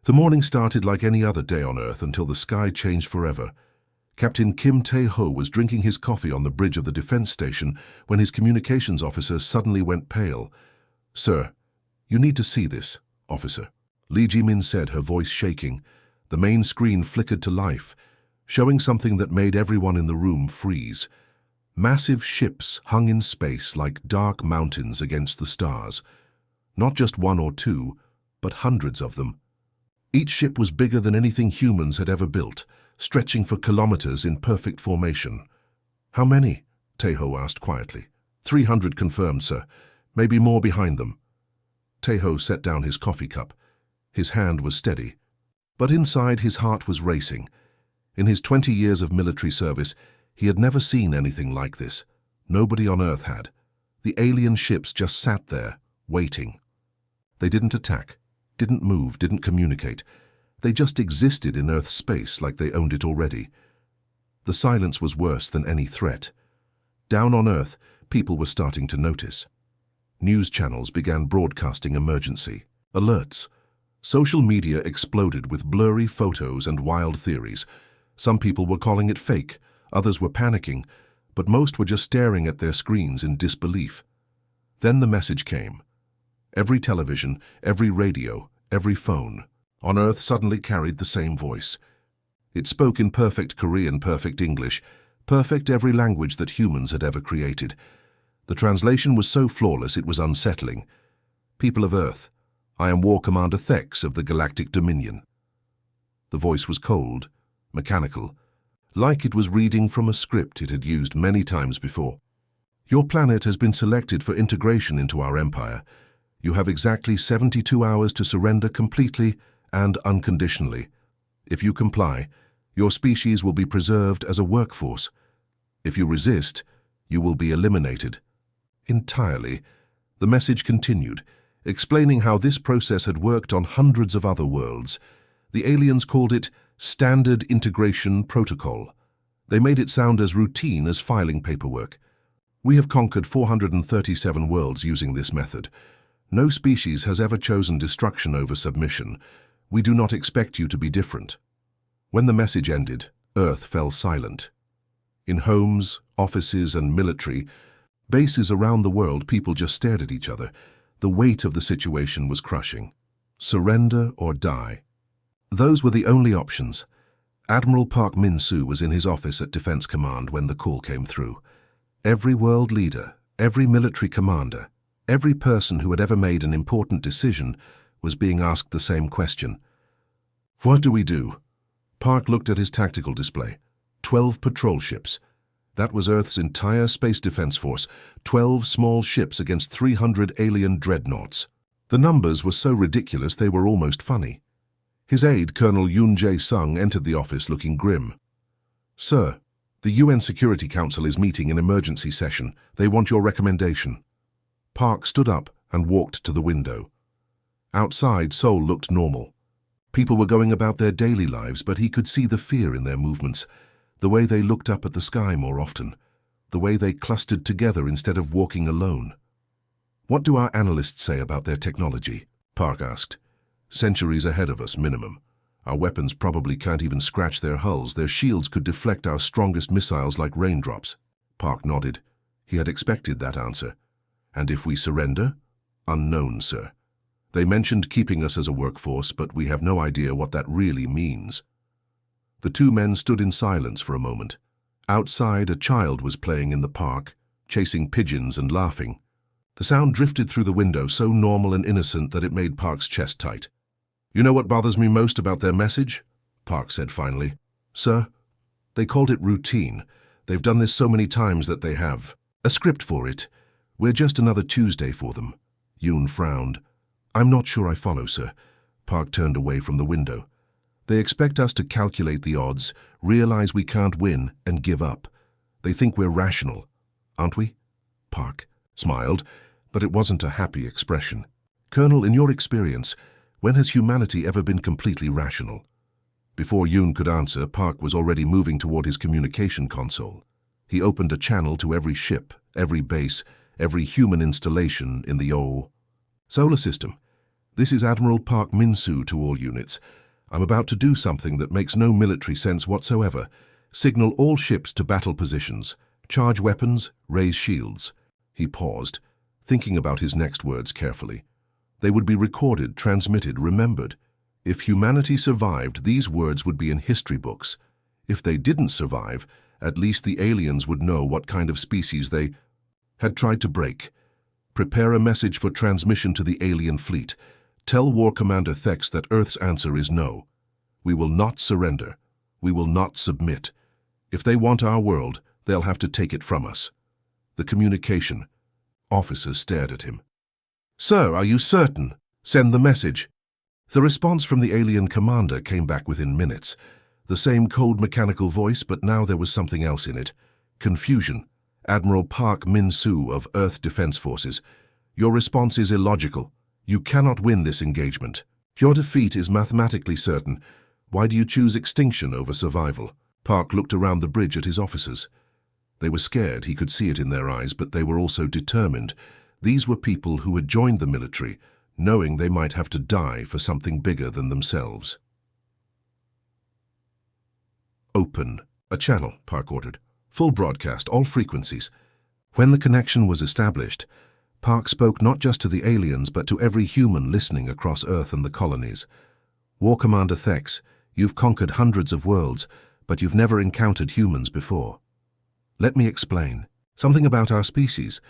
The morning started like any other day on Earth until the sky changed forever. Captain Kim Tae-ho was drinking his coffee on the bridge of the defense station when his communications officer suddenly went pale. "Sir, you need to see this, officer," Lee Ji-min said, her voice shaking. The main screen flickered to life, showing something that made everyone in the room freeze. Massive ships hung in space like dark mountains against the stars. Not just one or two, but hundreds of them. Each ship was bigger than anything humans had ever built, stretching for kilometers in perfect formation. "How many?" Tae-ho asked quietly. 300 confirmed, sir. Maybe more behind them." Tae-ho set down his coffee cup. His hand was steady, but inside his heart was racing. In his 20 years of military service, he had never seen anything like this. Nobody on Earth had. The alien ships just sat there, waiting. They didn't attack, didn't move, didn't communicate. They just existed in Earth's space like they owned it already. The silence was worse than any threat. Down on Earth, people were starting to notice. News channels began broadcasting emergency alerts. Social media exploded with blurry photos and wild theories. Some people were calling it fake, others were panicking, but most were just staring at their screens in disbelief. Then the message came. Every television, every radio, every phone on Earth suddenly carried the same voice. It spoke in perfect Korean, perfect English, perfect every language that humans had ever created. The translation was so flawless it was unsettling. "People of Earth, I am War Commander Thex of the Galactic Dominion." The voice was cold, mechanical, like it was reading from a script it had used many times before. "Your planet has been selected for integration into our empire. You have exactly 72 hours to surrender completely and unconditionally. If you comply, your species will be preserved as a workforce. If you resist, you will be eliminated." Entirely. The message continued, explaining how this process had worked on hundreds of other worlds. The aliens called it Standard Integration Protocol. They made it sound as routine as filing paperwork. "We have conquered 437 worlds using this method. No species has ever chosen destruction over submission. We do not expect you to be different." When the message ended, Earth fell silent. In homes, offices, and military bases around the world, people just stared at each other. The weight of the situation was crushing. Surrender or die. Those were the only options. Admiral Park Min-soo was in his office at Defense Command when the call came through. Every world leader, every military commander, every person who had ever made an important decision was being asked the same question. "What do we do?" Park looked at his tactical display. 12 patrol ships. That was Earth's entire space defense force, 12 small ships against 300 alien dreadnoughts. The numbers were so ridiculous they were almost funny. His aide, Colonel Yoon Jae-sung, entered the office looking grim. "Sir, the UN Security Council is meeting in emergency session. They want your recommendation." Park stood up and walked to the window. Outside, Seoul looked normal. People were going about their daily lives, but he could see the fear in their movements, the way they looked up at the sky more often, the way they clustered together instead of walking alone. "What do our analysts say about their technology?" Park asked. "Centuries ahead of us, minimum. Our weapons probably can't even scratch their hulls. Their shields could deflect our strongest missiles like raindrops." Park nodded. He had expected that answer. "And if we surrender?" "Unknown, sir. They mentioned keeping us as a workforce, but we have no idea what that really means." The two men stood in silence for a moment. Outside, a child was playing in the park, chasing pigeons and laughing. The sound drifted through the window, so normal and innocent that it made Park's chest tight. "You know what bothers me most about their message?" Park said finally. "Sir, they called it routine. They've done this so many times that they have a script for it. We're just another Tuesday for them." Yoon frowned. "I'm not sure I follow, sir." Park turned away from the window. "They expect us to calculate the odds, realize we can't win, and give up. They think we're rational, aren't we?" Park smiled, but it wasn't a happy expression. "Colonel, in your experience, when has humanity ever been completely rational?" Before Yoon could answer, Park was already moving toward his communication console. He opened a channel to every ship, every base, every human installation in the solar system. This is Admiral Park Min-soo to all units. I'm about to do something that makes no military sense whatsoever. Signal all ships to battle positions. Charge weapons, raise shields. He paused, thinking about his next words carefully. They would be recorded, transmitted, remembered. If humanity survived, these words would be in history books. If they didn't survive, at least the aliens would know what kind of species they had tried to break. Prepare a message for transmission to the alien fleet. Tell War Commander Thex that Earth's answer is no. We will not surrender. We will not submit. If they want our world, they'll have to take it from us. The communication. Officer stared at him. Sir, are you certain? Send the message. The response from the alien commander came back within minutes. The same cold mechanical voice, but now there was something else in it. Confusion. Admiral Park Min-soo of Earth Defense Forces. Your response is illogical. You cannot win this engagement. Your defeat is mathematically certain. Why do you choose extinction over survival? Park looked around the bridge at his officers. They were scared, he could see it in their eyes, but they were also determined. These were people who had joined the military, knowing they might have to die for something bigger than themselves. Open. A channel, Park ordered. Full broadcast, all frequencies. When the connection was established, Park spoke not just to the aliens, but to every human listening across Earth and the colonies. War Commander Thex, you've conquered hundreds of worlds, but you've never encountered humans before. Let me explain. Something about our species.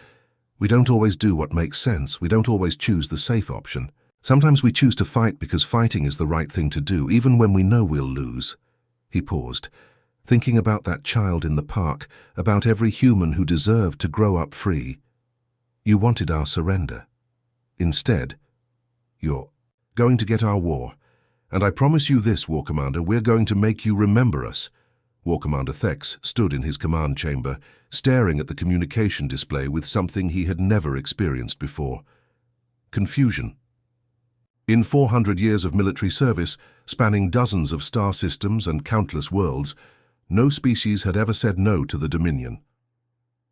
We don't always do what makes sense. We don't always choose the safe option. Sometimes we choose to fight because fighting is the right thing to do, even when we know we'll lose. He paused, thinking about that child in the park, about every human who deserved to grow up free. You wanted our surrender. Instead, you're going to get our war. And I promise you this, War Commander, we're going to make you remember us. War Commander Thex stood in his command chamber, staring at the communication display with something he had never experienced before. Confusion. In 400 years of military service, spanning dozens of star systems and countless worlds, no species had ever said no to the Dominion.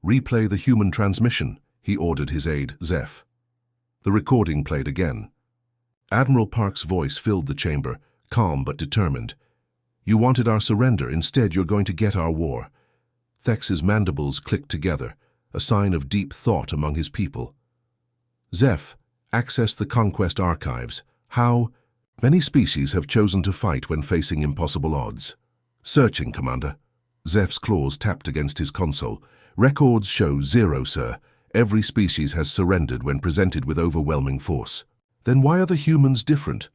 Replay the human transmission, he ordered his aide, Zeph. The recording played again. Admiral Park's voice filled the chamber, calm but determined. You wanted our surrender, instead you're going to get our war. Thex's mandibles clicked together, a sign of deep thought among his people. Zeph, access the Conquest archives. How? Many species have chosen to fight when facing impossible odds. Searching, Commander. Zeph's claws tapped against his console. Records show 0, sir. Every species has surrendered when presented with overwhelming force. Then why are the humans different?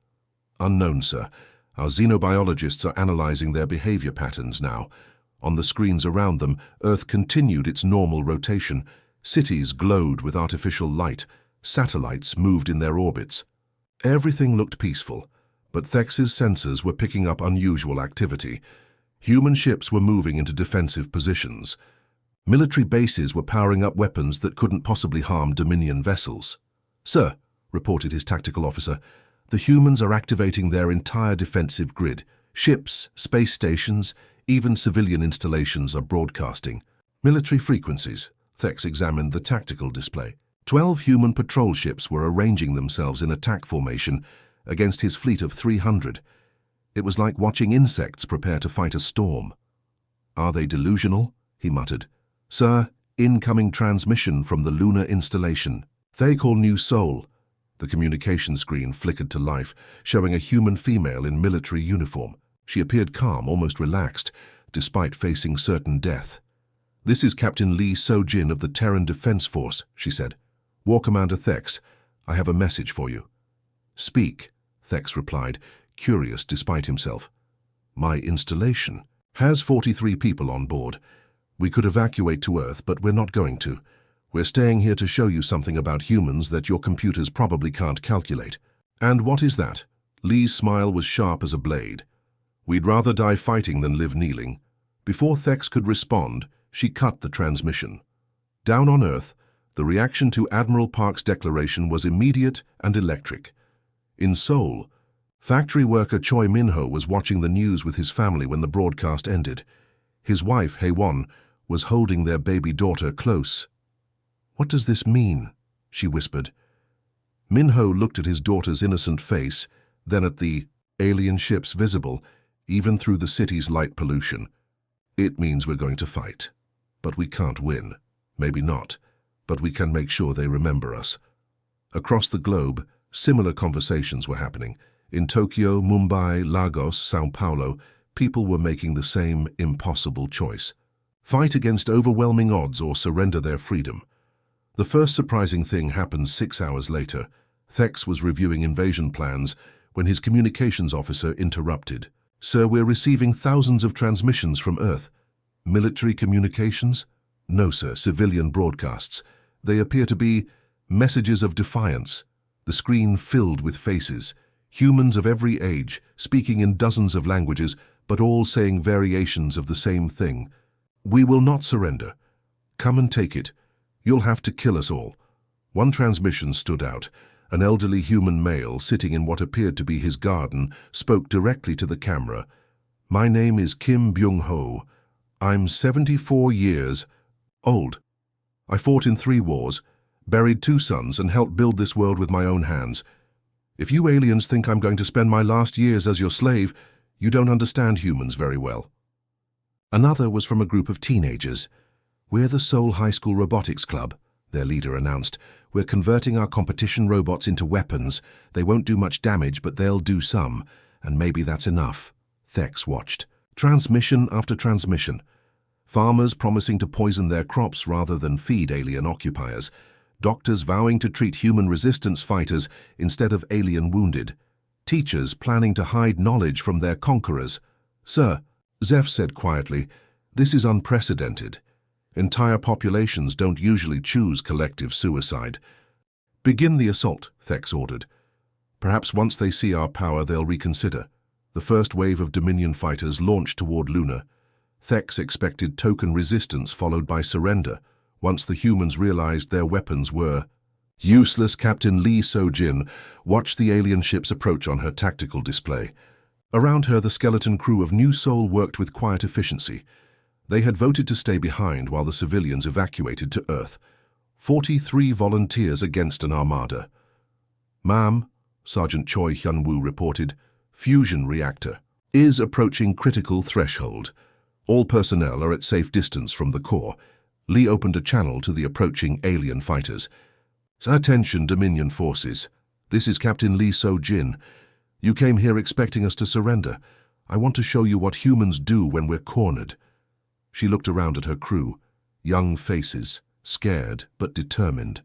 Unknown, sir. Our xenobiologists are analyzing their behavior patterns now. On the screens around them, Earth continued its normal rotation. Cities glowed with artificial light. Satellites moved in their orbits. Everything looked peaceful, but Thex's sensors were picking up unusual activity. Human ships were moving into defensive positions. Military bases were powering up weapons that couldn't possibly harm Dominion vessels. Sir, reported his tactical officer, the humans are activating their entire defensive grid. Ships, space stations, even civilian installations are broadcasting. Military frequencies. Thex examined the tactical display. 12 human patrol ships were arranging themselves in attack formation against his fleet of 300. It was like watching insects prepare to fight a storm. Are they delusional? He muttered. Sir, incoming transmission from the lunar installation. They call New Sol. The communication screen flickered to life, showing a human female in military uniform. She appeared calm, almost relaxed, despite facing certain death. This is Captain Lee So-jin of the Terran Defense Force, she said. War Commander Thex, I have a message for you. Speak, Thex replied, curious despite himself. My installation has 43 people on board. We could evacuate to Earth, but we're not going to. We're staying here to show you something about humans that your computers probably can't calculate. And what is that? Lee's smile was sharp as a blade. We'd rather die fighting than live kneeling. Before Thex could respond, she cut the transmission. Down on Earth, the reaction to Admiral Park's declaration was immediate and electric. In Seoul, factory worker Choi Min-ho was watching the news with his family when the broadcast ended. His wife, Hae-won, was holding their baby daughter close. What does this mean? She whispered. Minho looked at his daughter's innocent face, then at the alien ships visible, even through the city's light pollution. It means we're going to fight. But we can't win. Maybe not. But we can make sure they remember us. Across the globe, similar conversations were happening. In Tokyo, Mumbai, Lagos, Sao Paulo, people were making the same impossible choice. Fight against overwhelming odds or surrender their freedom. The first surprising thing happened 6 hours later. Thex was reviewing invasion plans when his communications officer interrupted. "Sir, we're receiving thousands of transmissions from Earth." "Military communications?" "No, sir, civilian broadcasts. They appear to be messages of defiance." The screen filled with faces, humans of every age, speaking in dozens of languages, but all saying variations of the same thing. "We will not surrender. Come and take it. You'll have to kill us all." One transmission stood out. An elderly human male, sitting in what appeared to be his garden, spoke directly to the camera. "My name is Kim Byung-ho. I'm 74 years old. I fought in 3 wars, buried 2 sons, and helped build this world with my own hands. If you aliens think I'm going to spend my last years as your slave, you don't understand humans very well." Another was from a group of teenagers. "We're the Seoul High School Robotics Club," their leader announced. "We're converting our competition robots into weapons. They won't do much damage, but they'll do some, and maybe that's enough." Thex watched. Transmission after transmission. Farmers promising to poison their crops rather than feed alien occupiers. Doctors vowing to treat human resistance fighters instead of alien wounded. Teachers planning to hide knowledge from their conquerors. "Sir," Zeph said quietly, "this is unprecedented. Entire populations don't usually choose collective suicide." "Begin the assault," Thex ordered. "Perhaps once they see our power, they'll reconsider." The first wave of Dominion fighters launched toward Luna. Thex expected token resistance followed by surrender, once the humans realized their weapons were useless. Captain Lee So-jin watched the alien ships approach on her tactical display. Around her, the skeleton crew of New Seoul worked with quiet efficiency. They had voted to stay behind while the civilians evacuated to Earth. 43 volunteers against an armada. "Ma'am," Sergeant Choi Hyun-woo reported, "fusion reactor is approaching critical threshold. All personnel are at safe distance from the core." Lee opened a channel to the approaching alien fighters. "Attention, Dominion forces. This is Captain Lee So-jin. You came here expecting us to surrender. I want to show you what humans do when we're cornered." She looked around at her crew. Young faces, scared but determined.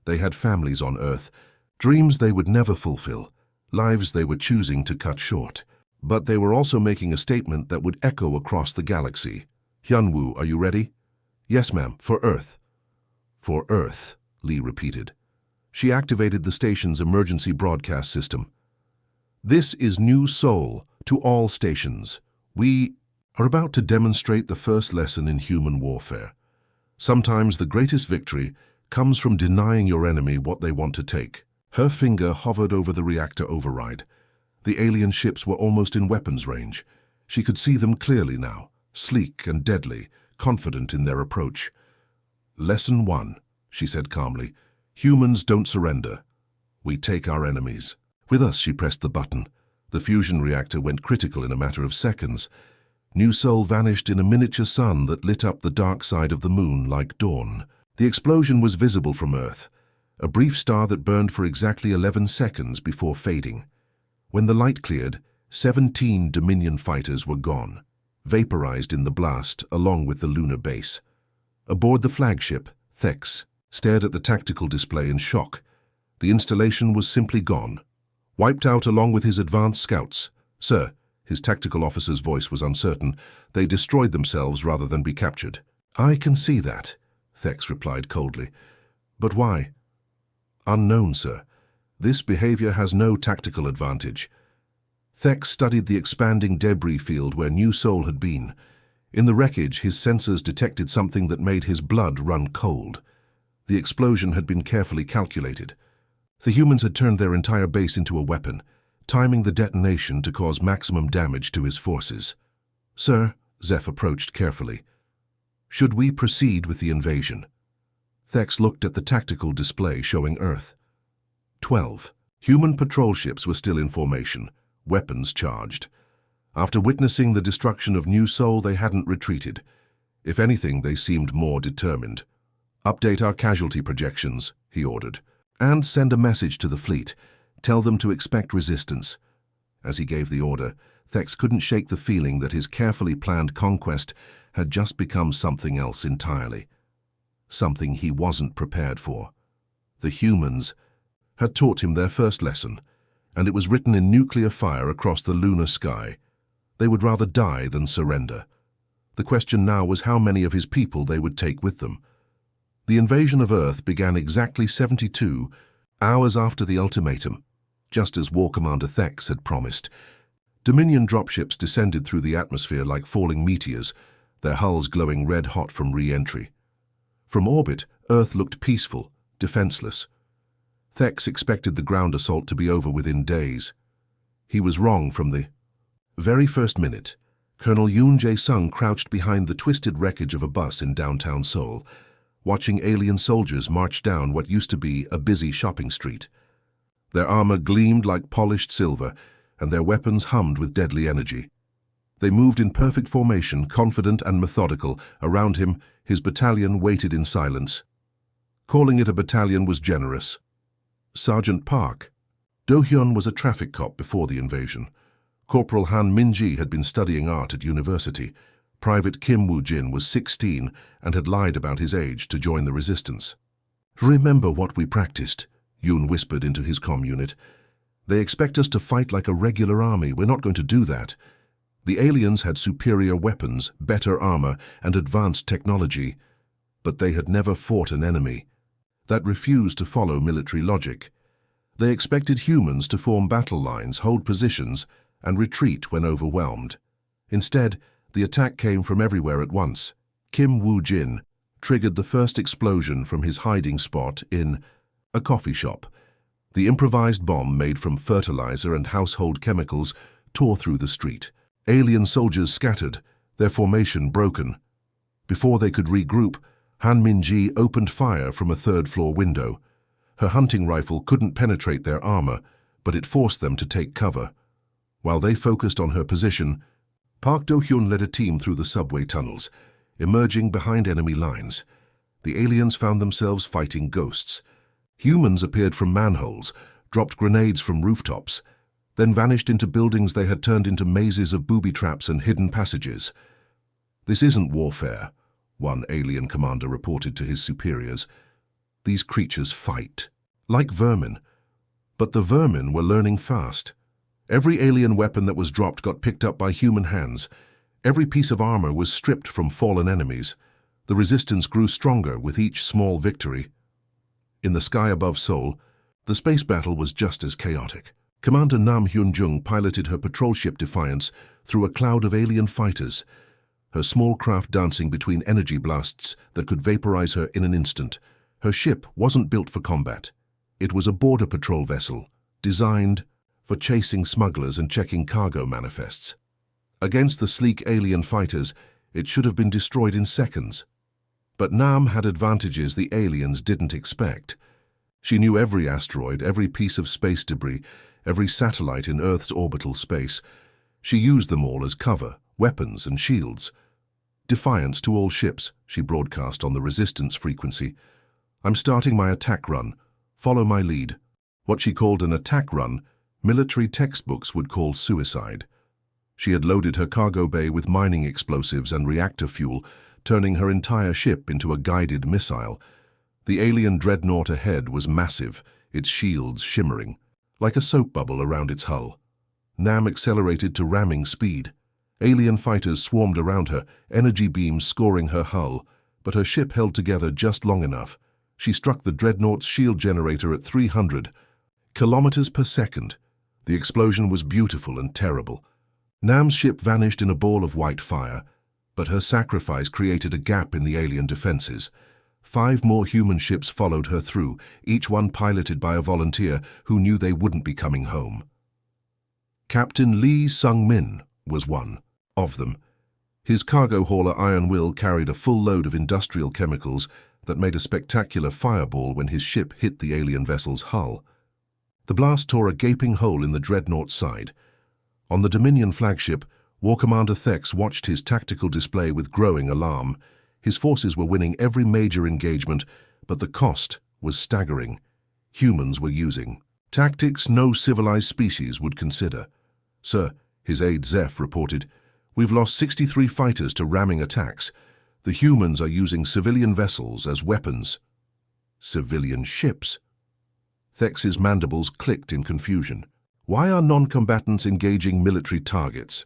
They had families on Earth, dreams they would never fulfill, lives they were choosing to cut short. But they were also making a statement that would echo across the galaxy. "Hyun-woo, are you ready?" "Yes, ma'am, for Earth." "For Earth," Lee repeated. She activated the station's emergency broadcast system. "This is New Seoul to all stations. We are about to demonstrate the first lesson in human warfare. Sometimes the greatest victory comes from denying your enemy what they want to take." Her finger hovered over the reactor override. The alien ships were almost in weapons range. She could see them clearly now, sleek and deadly, confident in their approach. "Lesson 1, she said calmly. "Humans don't surrender. We take our enemies." With us, she pressed the button. The fusion reactor went critical in a matter of seconds. New Seoul vanished in a miniature sun that lit up the dark side of the moon like dawn. The explosion was visible from Earth, a brief star that burned for exactly 11 seconds before fading. When the light cleared, 17 Dominion fighters were gone, vaporized in the blast along with the lunar base. Aboard the flagship, Thex stared at the tactical display in shock. The installation was simply gone. Wiped out along with his advanced scouts. "Sir," his tactical officer's voice was uncertain, "they destroyed themselves rather than be captured." "I can see that," Thex replied coldly. "But why?" "Unknown, sir. This behavior has no tactical advantage." Thex studied the expanding debris field where New Seoul had been. In the wreckage, his sensors detected something that made his blood run cold. The explosion had been carefully calculated. The humans had turned their entire base into a weapon, timing the detonation to cause maximum damage to his forces. "Sir," Zeph approached carefully, "should we proceed with the invasion?" Thex looked at the tactical display showing Earth. 12. Human patrol ships were still in formation, weapons charged. After witnessing the destruction of New Sol, they hadn't retreated. If anything, they seemed more determined. "Update our casualty projections," he ordered, "and send a message to the fleet. Tell them to expect resistance." As he gave the order, Thex couldn't shake the feeling that his carefully planned conquest had just become something else entirely. Something he wasn't prepared for. The humans had taught him their first lesson, and it was written in nuclear fire across the lunar sky. They would rather die than surrender. The question now was how many of his people they would take with them. The invasion of Earth began exactly 72 hours after the ultimatum, just as War Commander Thex had promised. Dominion dropships descended through the atmosphere like falling meteors, their hulls glowing red-hot from re-entry. From orbit, Earth looked peaceful, defenseless. Thex expected the ground assault to be over within days. He was wrong from the very first minute. Colonel Yoon Jae-sung crouched behind the twisted wreckage of a bus in downtown Seoul, watching alien soldiers march down what used to be a busy shopping street. Their armor gleamed like polished silver, and their weapons hummed with deadly energy. They moved in perfect formation, confident and methodical. Around him, his battalion waited in silence. Calling it a battalion was generous. Sergeant Park. Do-hyun was a traffic cop before the invasion. Corporal Han Min-ji had been studying art at university. Private Kim Woo-jin was 16 and had lied about his age to join the resistance. "Remember what we practiced," Yoon whispered into his comm unit. "They expect us to fight like a regular army. We're not going to do that." The aliens had superior weapons, better armor, and advanced technology, but they had never fought an enemy that refused to follow military logic. They expected humans to form battle lines, hold positions, and retreat when overwhelmed. Instead, the attack came from everywhere at once. Kim Woo-jin triggered the first explosion from his hiding spot in a coffee shop. The improvised bomb made from fertilizer and household chemicals tore through the street. Alien soldiers scattered, their formation broken. Before they could regroup, Han Min-ji opened fire from a third-floor window. Her hunting rifle couldn't penetrate their armor, but it forced them to take cover. While they focused on her position, Park Do-hyun led a team through the subway tunnels, emerging behind enemy lines. The aliens found themselves fighting ghosts. Humans appeared from manholes, dropped grenades from rooftops, then vanished into buildings they had turned into mazes of booby traps and hidden passages. "This isn't warfare," one alien commander reported to his superiors. "These creatures fight, like vermin." But the vermin were learning fast. Every alien weapon that was dropped got picked up by human hands. Every piece of armor was stripped from fallen enemies. The resistance grew stronger with each small victory. In the sky above Seoul, the space battle was just as chaotic. Commander Nam Hyun-jung piloted her patrol ship Defiance through a cloud of alien fighters, her small craft dancing between energy blasts that could vaporize her in an instant. Her ship wasn't built for combat. It was a border patrol vessel, designed for chasing smugglers and checking cargo manifests. Against the sleek alien fighters, it should have been destroyed in seconds. But Nam had advantages the aliens didn't expect. She knew every asteroid, every piece of space debris, every satellite in Earth's orbital space. She used them all as cover, weapons, and shields. "Defiance to all ships," she broadcast on the resistance frequency. "I'm starting my attack run. Follow my lead." What she called an attack run, military textbooks would call suicide. She had loaded her cargo bay with mining explosives and reactor fuel, turning her entire ship into a guided missile. The alien dreadnought ahead was massive, its shields shimmering, like a soap bubble around its hull. Nam accelerated to ramming speed. Alien fighters swarmed around her, energy beams scoring her hull, but her ship held together just long enough. She struck the dreadnought's shield generator at 300 kilometers per second. The explosion was beautiful and terrible. Nam's ship vanished in a ball of white fire, but her sacrifice created a gap in the alien defenses. 5 more human ships followed her through, each one piloted by a volunteer who knew they wouldn't be coming home. Captain Lee Sung-min was one of them. His cargo hauler Iron Will carried a full load of industrial chemicals that made a spectacular fireball when his ship hit the alien vessel's hull. The blast tore a gaping hole in the dreadnought's side. On the Dominion flagship, War Commander Thex watched his tactical display with growing alarm. His forces were winning every major engagement, but the cost was staggering. Humans were using tactics no civilized species would consider. "Sir," his aide Zeph reported, "we've lost 63 fighters to ramming attacks. The humans are using civilian vessels as weapons." Civilian ships? Thex's mandibles clicked in confusion. "Why are non-combatants engaging military targets?"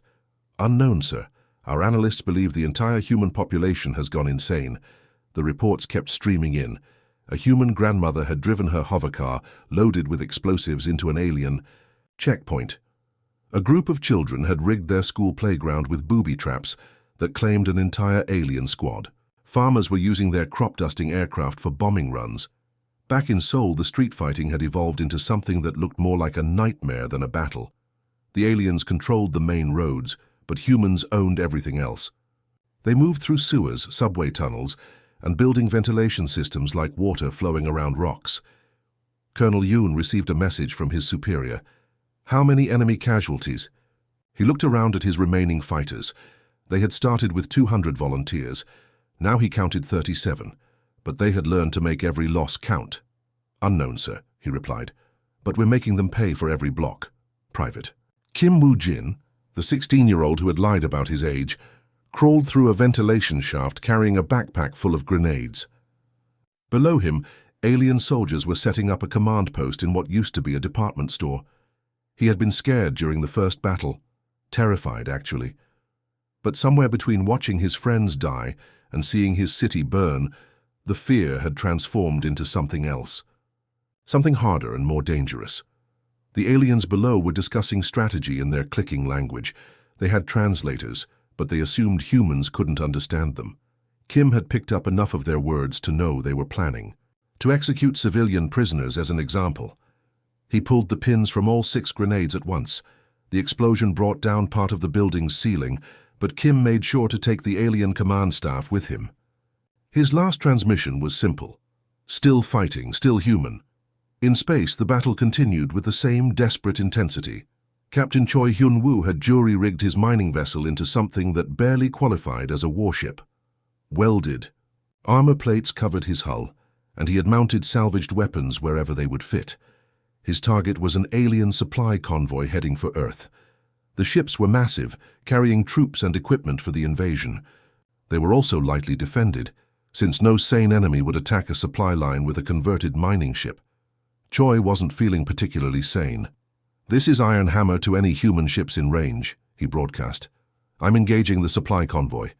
"Unknown, sir. Our analysts believe the entire human population has gone insane." The reports kept streaming in. A human grandmother had driven her hovercar, loaded with explosives, into an alien checkpoint. A group of children had rigged their school playground with booby traps that claimed an entire alien squad. Farmers were using their crop-dusting aircraft for bombing runs. Back in Seoul, the street fighting had evolved into something that looked more like a nightmare than a battle. The aliens controlled the main roads, but humans owned everything else. They moved through sewers, subway tunnels, and building ventilation systems like water flowing around rocks. Colonel Yoon received a message from his superior. "How many enemy casualties?" He looked around at his remaining fighters. They had started with 200 volunteers. Now he counted 37, but they had learned to make every loss count. "Unknown, sir," he replied, "but we're making them pay for every block." Private. Kim Woo-jin, the 16-year-old who had lied about his age, crawled through a ventilation shaft carrying a backpack full of grenades. Below him, alien soldiers were setting up a command post in what used to be a department store. He had been scared during the first battle, terrified actually. But somewhere between watching his friends die and seeing his city burn, the fear had transformed into something else. Something harder and more dangerous. The aliens below were discussing strategy in their clicking language. They had translators, but they assumed humans couldn't understand them. Kim had picked up enough of their words to know they were planning to execute civilian prisoners as an example. He pulled the pins from all 6 grenades at once. The explosion brought down part of the building's ceiling, but Kim made sure to take the alien command staff with him. His last transmission was simple. Still fighting, still human. In space, the battle continued with the same desperate intensity. Captain Choi Hyun-woo had jury-rigged his mining vessel into something that barely qualified as a warship. Welded. Armor plates covered his hull, and he had mounted salvaged weapons wherever they would fit. His target was an alien supply convoy heading for Earth. The ships were massive, carrying troops and equipment for the invasion. They were also lightly defended, since no sane enemy would attack a supply line with a converted mining ship. Choi wasn't feeling particularly sane. "This is Iron Hammer to any human ships in range," he broadcast. "I'm engaging the supply convoy.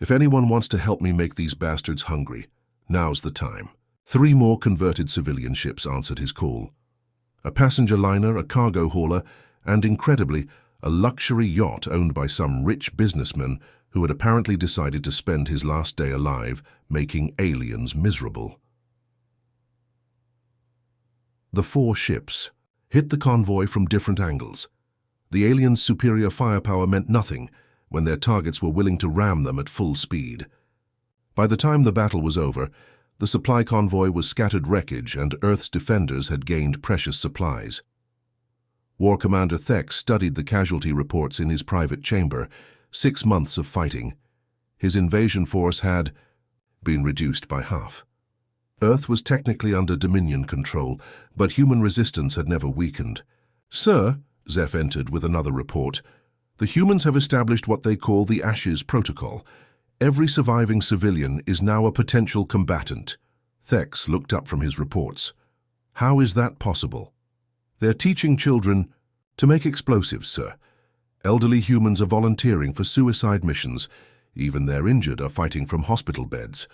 If anyone wants to help me make these bastards hungry, now's the time." 3 more converted civilian ships answered his call. A passenger liner, a cargo hauler, and, incredibly, a luxury yacht owned by some rich businessman who had apparently decided to spend his last day alive making aliens miserable. The 4 ships hit the convoy from different angles. The aliens' superior firepower meant nothing when their targets were willing to ram them at full speed. By the time the battle was over, the supply convoy was scattered wreckage and Earth's defenders had gained precious supplies. War Commander Thex studied the casualty reports in his private chamber. 6 months of fighting. His invasion force had been reduced by half. Earth was technically under Dominion control, but human resistance had never weakened. "Sir," Zeph entered with another report, "the humans have established what they call the Ashes Protocol. Every surviving civilian is now a potential combatant." Thex looked up from his reports. "How is that possible?" "They're teaching children to make explosives, sir. Elderly humans are volunteering for suicide missions. Even their injured are fighting from hospital beds."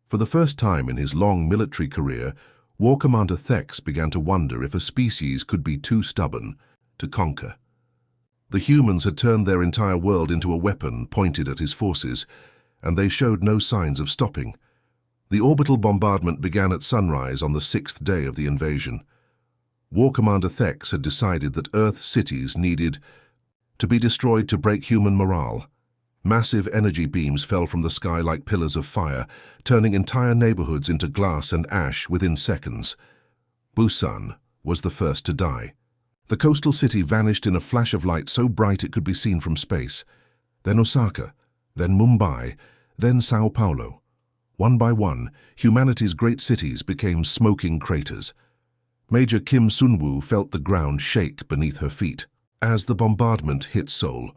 For the first time in his long military career, War Commander Thex began to wonder if a species could be too stubborn to conquer. The humans had turned their entire world into a weapon pointed at his forces, and they showed no signs of stopping. The orbital bombardment began at sunrise on the 6th day of the invasion. War Commander Thex had decided that Earth's cities needed to be destroyed to break human morale. Massive energy beams fell from the sky like pillars of fire, turning entire neighborhoods into glass and ash within seconds. Busan, was the first to die. The coastal city vanished in a flash of light so bright it could be seen from space. Then Osaka, then Mumbai, then Sao Paulo. One by one, humanity's great cities became smoking craters. Major Kim Sun-woo felt the ground shake beneath her feet as the bombardment hit Seoul.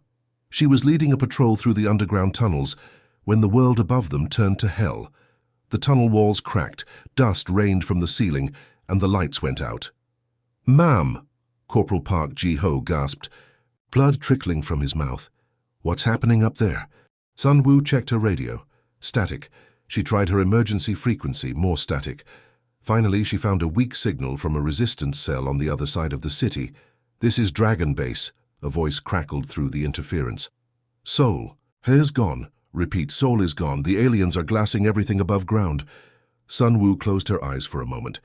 She was leading a patrol through the underground tunnels when the world above them turned to hell. The tunnel walls cracked, dust rained from the ceiling, and the lights went out. "Ma'am," Corporal Park Ji-ho gasped, blood trickling from his mouth. "What's happening up there?" Sun-woo checked her radio. Static. She tried her emergency frequency, more static. Finally, she found a weak signal from a resistance cell on the other side of the city. "This is Dragon Base," a voice crackled through the interference. "Seoul. Here's gone. Repeat, Seoul is gone. The aliens are glassing everything above ground." Sun-woo closed her eyes for a moment.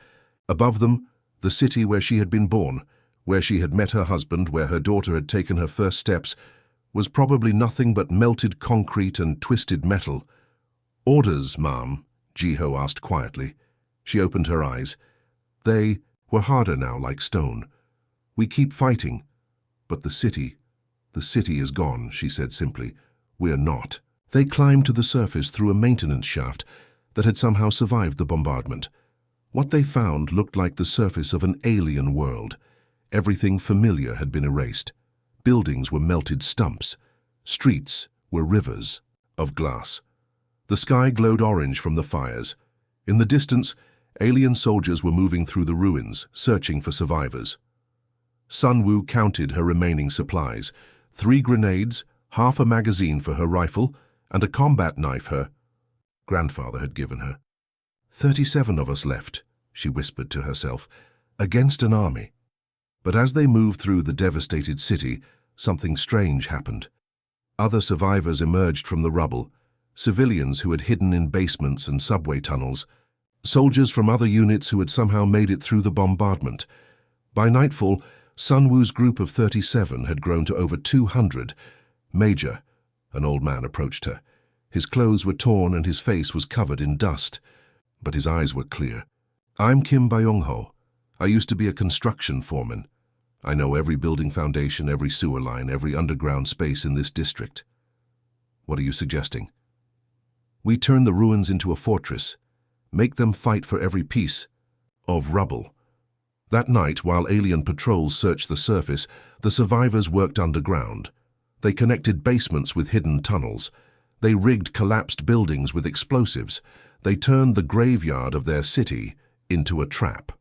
Above them, the city where she had been born, where she had met her husband, where her daughter had taken her first steps, was probably nothing but melted concrete and twisted metal. "Orders, ma'am?" Ji-ho asked quietly. She opened her eyes. They were harder now, like stone. "We keep fighting, but the city is gone," she said simply. "We're not." They climbed to the surface through a maintenance shaft that had somehow survived the bombardment. What they found looked like the surface of an alien world. Everything familiar had been erased. Buildings were melted stumps. Streets were rivers of glass. The sky glowed orange from the fires. In the distance, alien soldiers were moving through the ruins, searching for survivors. Sun-woo counted her remaining supplies: 3 grenades, half a magazine for her rifle, and a combat knife her grandfather had given her. 37 of us left," she whispered to herself, "against an army." But as they moved through the devastated city, something strange happened. Other survivors emerged from the rubble, civilians who had hidden in basements and subway tunnels, soldiers from other units who had somehow made it through the bombardment. By nightfall, Sun-woo's group of 37 had grown to over 200. "Major," an old man approached her. His clothes were torn and his face was covered in dust, but his eyes were clear. "I'm Kim Byung-ho. I used to be a construction foreman. I know every building foundation, every sewer line, every underground space in this district." "What are you suggesting?" "We turn the ruins into a fortress, make them fight for every piece of rubble." That night, while alien patrols searched the surface, the survivors worked underground. They connected basements with hidden tunnels. They rigged collapsed buildings with explosives. They turned the graveyard of their city into a trap.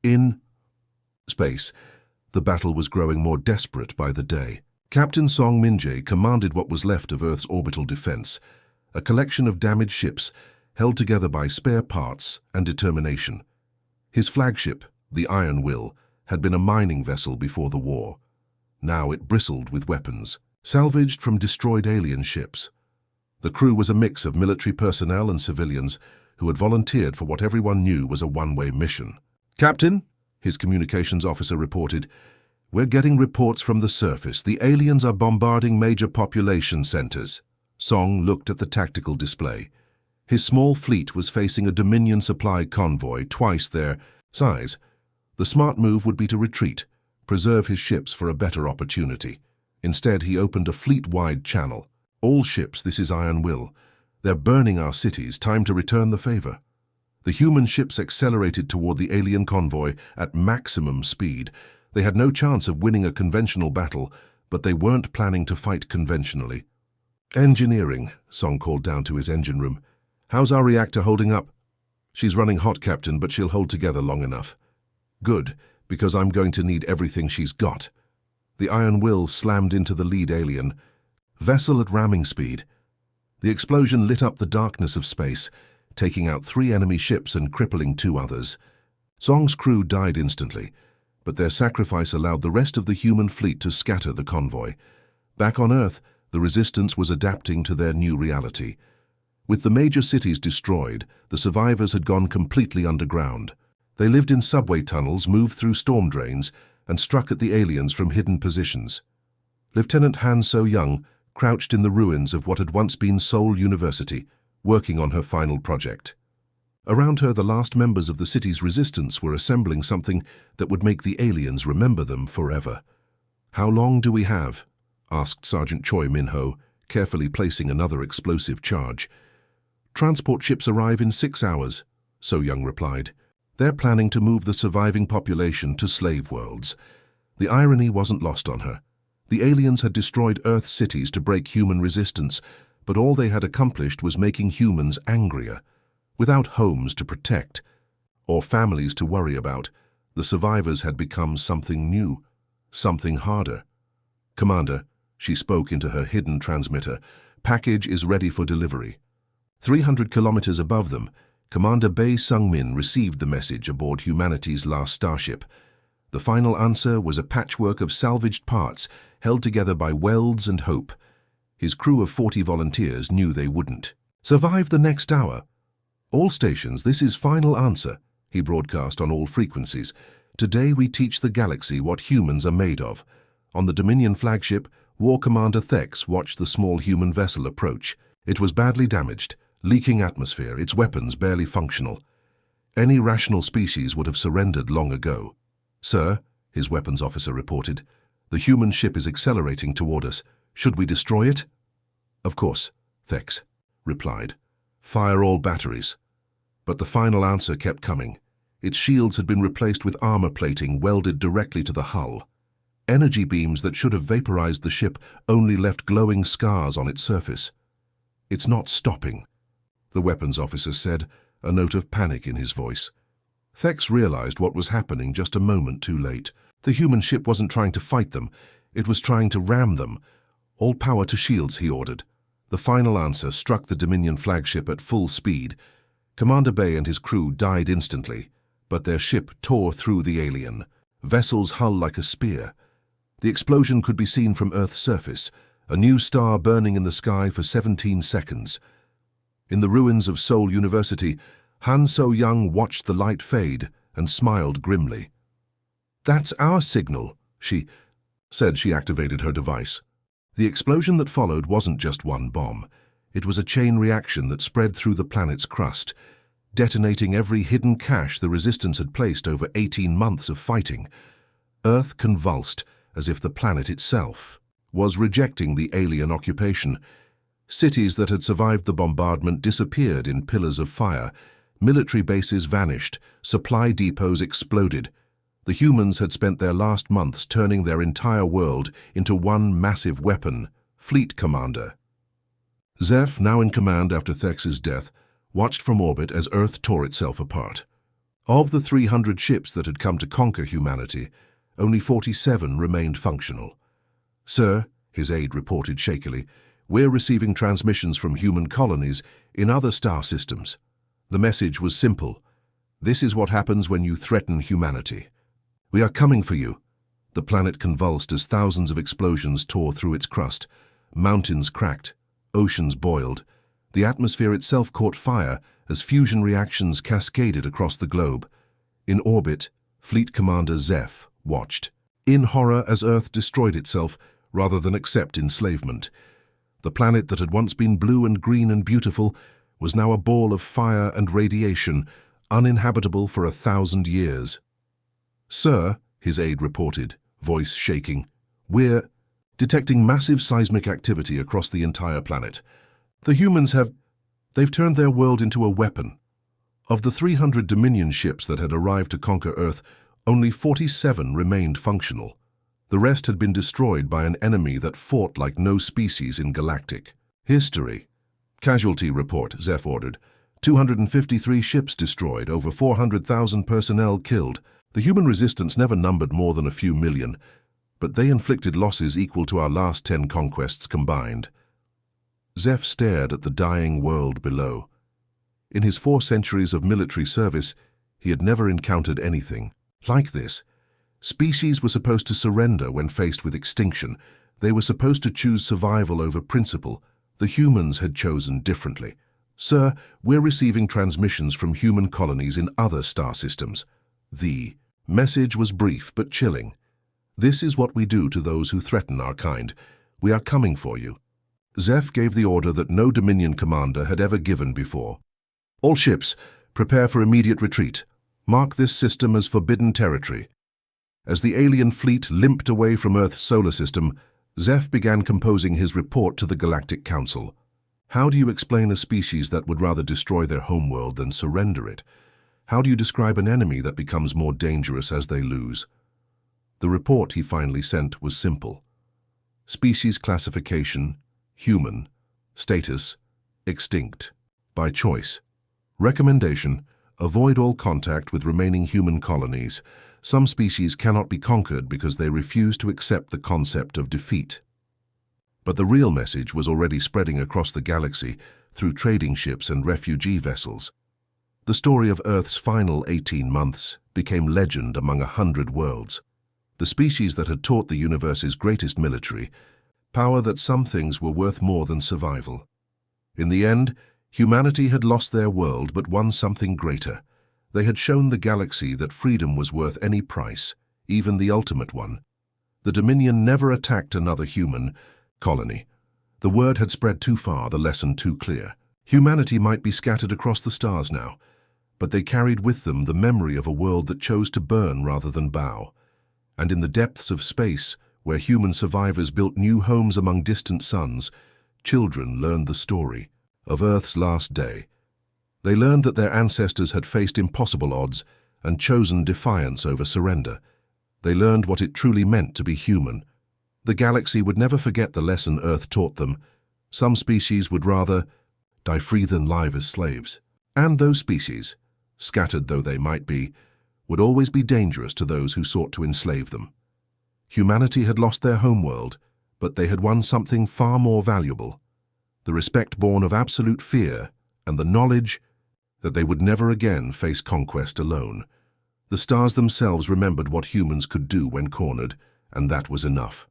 In space, the battle was growing more desperate by the day. Captain Song Min-jae commanded what was left of Earth's orbital defense, a collection of damaged ships held together by spare parts and determination. His flagship, the Iron Will, had been a mining vessel before the war. Now it bristled with weapons, salvaged from destroyed alien ships. The crew was a mix of military personnel and civilians who had volunteered for what everyone knew was a one-way mission. "Captain," his communications officer reported, "we're getting reports from the surface. The aliens are bombarding major population centers." Song looked at the tactical display. His small fleet was facing a Dominion supply convoy twice their size. The smart move would be to retreat, preserve his ships for a better opportunity. Instead, he opened a fleet-wide channel. "All ships, this is Iron Will. They're burning our cities. Time to return the favor." The human ships accelerated toward the alien convoy at maximum speed. They had no chance of winning a conventional battle, but they weren't planning to fight conventionally. "Engineering," Song called down to his engine room. "How's our reactor holding up?" "She's running hot, Captain, but she'll hold together long enough." "Good, because I'm going to need everything she's got." The Iron Will slammed into the lead alien vessel at ramming speed. The explosion lit up the darkness of space, taking out 3 enemy ships and crippling 2 others. Song's crew died instantly, but their sacrifice allowed the rest of the human fleet to scatter the convoy. Back on Earth, the resistance was adapting to their new reality. With the major cities destroyed, the survivors had gone completely underground. They lived in subway tunnels, moved through storm drains, and struck at the aliens from hidden positions. Lieutenant Han So-young crouched in the ruins of what had once been Seoul University, working on her final project. Around her, the last members of the city's resistance were assembling something that would make the aliens remember them forever. "How long do we have?" asked Sergeant Choi Min-ho, carefully placing another explosive charge. "Transport ships arrive in 6 hours," So Young replied. "They're planning to move the surviving population to slave worlds." The irony wasn't lost on her. The aliens had destroyed Earth's cities to break human resistance, but all they had accomplished was making humans angrier. Without homes to protect, or families to worry about, the survivors had become something new, something harder. "Commander," she spoke into her hidden transmitter, "package is ready for delivery." 300 kilometers above them, Commander Bae Sung-min received the message aboard humanity's last starship. The final answer was a patchwork of salvaged parts held together by welds and hope. His crew of 40 volunteers knew they wouldn't survive the next hour. "All stations, this is final answer," he broadcast on all frequencies. "Today we teach the galaxy what humans are made of." On the Dominion flagship, War Commander Thex watched the small human vessel approach. It was badly damaged, leaking atmosphere, its weapons barely functional. Any rational species would have surrendered long ago. "Sir," his weapons officer reported, "the human ship is accelerating toward us. Should we destroy it?" "Of course," Thex replied. "Fire all batteries." But the final answer kept coming. Its shields had been replaced with armor plating welded directly to the hull. Energy beams that should have vaporized the ship only left glowing scars on its surface. "It's not stopping," the weapons officer said, a note of panic in his voice. Thex realized what was happening just a moment too late. The human ship wasn't trying to fight them, it was trying to ram them. "All power to shields," he ordered. The final answer struck the Dominion flagship at full speed. Commander Bay and his crew died instantly, but their ship tore through the alien, vessel's hull like a spear. The explosion could be seen from Earth's surface, a new star burning in the sky for 17 seconds. In the ruins of Seoul University, Han So-young watched the light fade and smiled grimly. "That's our signal," she said. She activated her device. The explosion that followed wasn't just one bomb. It was a chain reaction that spread through the planet's crust, detonating every hidden cache the resistance had placed over 18 months of fighting. Earth convulsed as if the planet itself was rejecting the alien occupation. Cities that had survived the bombardment disappeared in pillars of fire. Military bases vanished. Supply depots exploded. The humans had spent their last months turning their entire world into one massive weapon. Fleet Commander Zeph, now in command after Thex's death, watched from orbit as Earth tore itself apart. Of the 300 ships that had come to conquer humanity, only 47 remained functional. "Sir," his aide reported shakily, "we're receiving transmissions from human colonies in other star systems." The message was simple. "This is what happens when you threaten humanity. We are coming for you." The planet convulsed as thousands of explosions tore through its crust. Mountains cracked, oceans boiled. The atmosphere itself caught fire as fusion reactions cascaded across the globe. In orbit, Fleet Commander Zeph watched, in horror as Earth destroyed itself rather than accept enslavement. The planet that had once been blue and green and beautiful was now a ball of fire and radiation, uninhabitable for 1,000 years. "Sir," his aide reported, voice shaking, "we're detecting massive seismic activity across the entire planet. The humans they've turned their world into a weapon." Of the 300 Dominion ships that had arrived to conquer Earth, only 47 remained functional. The rest had been destroyed by an enemy that fought like no species in galactic history. "Casualty report," Zeph ordered. 253 ships destroyed, over 400,000 personnel killed. The human resistance never numbered more than a few million, but they inflicted losses equal to our last 10 conquests combined. Zeph stared at the dying world below. In his 4 centuries of military service, he had never encountered anything like this. Species were supposed to surrender when faced with extinction. They were supposed to choose survival over principle. The humans had chosen differently. "Sir, we're receiving transmissions from human colonies in other star systems." The message was brief but chilling. "This is what we do to those who threaten our kind. We are coming for you." Zeph gave the order that no Dominion commander had ever given before. "All ships, Prepare for immediate retreat. Mark this system as forbidden territory. As the alien fleet limped away from Earth's solar system, Zeph began composing his report to the Galactic Council. How do you explain a species that would rather destroy their homeworld than surrender it? How do you describe an enemy that becomes more dangerous as they lose? The report he finally sent was simple. Species classification, human. Status, extinct. By choice. Recommendation, avoid all contact with remaining human colonies. Some species cannot be conquered because they refuse to accept the concept of defeat. But the real message was already spreading across the galaxy through trading ships and refugee vessels. The story of Earth's final 18 months became legend among 100 worlds. The species that had taught the universe's greatest military power that some things were worth more than survival. In the end, humanity had lost their world but won something greater. They had shown the galaxy that freedom was worth any price, even the ultimate one. The Dominion never attacked another human colony. The word had spread too far, the lesson too clear. Humanity might be scattered across the stars now, but they carried with them the memory of a world that chose to burn rather than bow. And in the depths of space, where human survivors built new homes among distant suns, children learned the story of Earth's last day. They learned that their ancestors had faced impossible odds and chosen defiance over surrender. They learned what it truly meant to be human. The galaxy would never forget the lesson Earth taught them. Some species would rather die free than live as slaves. And those species, scattered though they might be, would always be dangerous to those who sought to enslave them. Humanity had lost their homeworld, but they had won something far more valuable: the respect born of absolute fear and the knowledge that they would never again face conquest alone. The stars themselves remembered what humans could do when cornered, and that was enough.